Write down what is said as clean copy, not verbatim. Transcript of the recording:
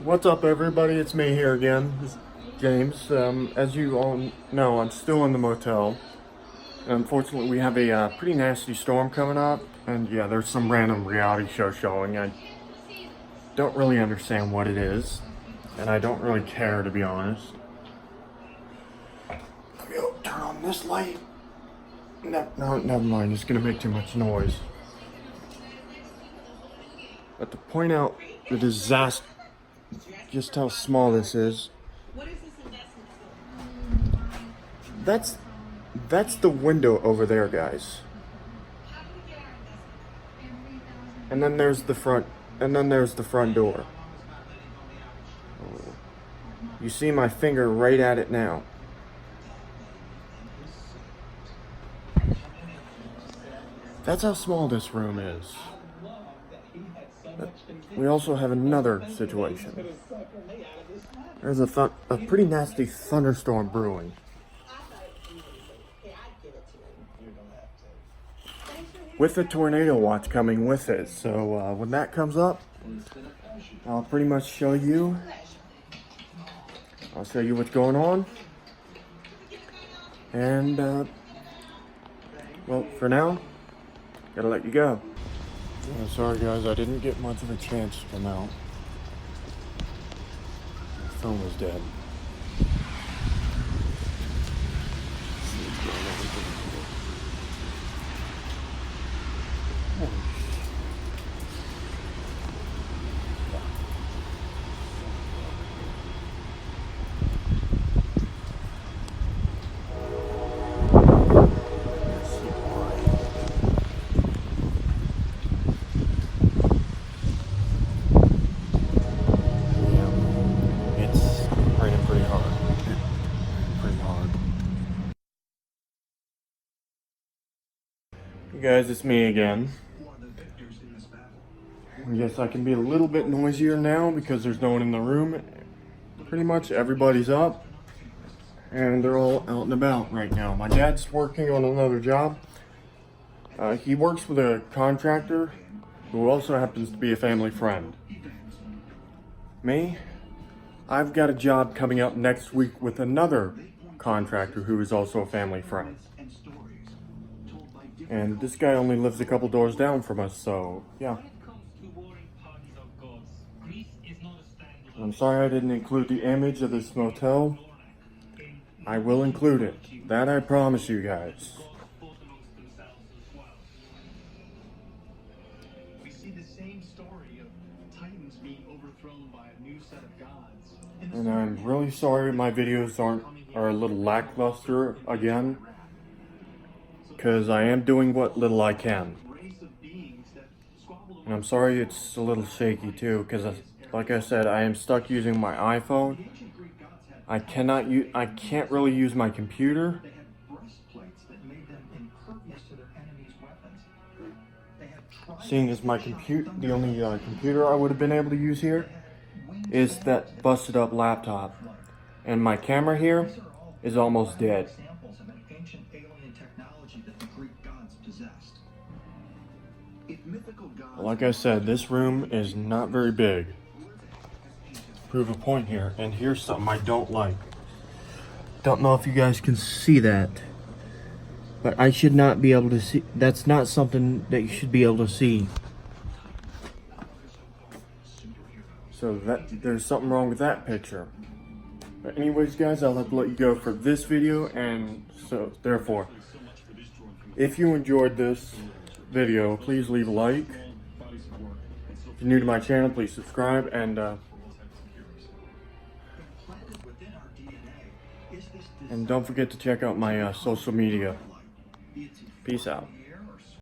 What's up, everybody? It's me here again, James. As you all know, I'm still in the motel. Unfortunately, we have a pretty nasty storm coming up, and yeah, there's some random reality show showing. I don't really understand what it is, and I don't really care, to be honest. Let me turn on this light. No, never mind. It's gonna make too much noise. But to point out the disaster, just how small this is. That's the window over there, guys. And then there's the front, door. You see my finger right at it now. That's how small this room is. We also have another situation. There's a pretty nasty thunderstorm brewing. With a tornado watch coming with it. So when that comes up, I'll pretty much show you. I'll show you what's going on. And, well, for now, gotta let you go. Yeah, sorry guys, I didn't get much of a chance to come out. My phone was dead. Hey guys, it's me again. Yes, I can be a little bit noisier now because there's no one in the room. Pretty much everybody's up and they're all out and about right now. My dad's working on another job. He works with a contractor who also happens to be a family friend. Me, I've got a job coming up next week with another contractor who is also a family friend. And this guy only lives a couple doors down from us, so yeah. I'm sorry I didn't include the image of this motel. I will include it. That I promise you guys. We see the same story of Titans being overthrown by a new set of gods. And I'm really sorry my videos are a little lackluster again. Because I am doing what little I can. And I'm sorry it's a little shaky too, because like I said, I am stuck using my iPhone. I can't really use my computer. Seeing as my the only computer I would have been able to use here is that busted up laptop. And my camera here is almost dead. Like I said, this room is not very big. Prove a point here, and here's something I don't like. Don't know if you guys can see that, but I should not be able to see. That's not something that you should be able to see. So there's something wrong with that picture. But anyways, guys, I'll have to let you go for this video, and so therefore, if you enjoyed this video, please leave a like. If you're new to my channel, please subscribe, and don't forget to check out my social media. Peace out.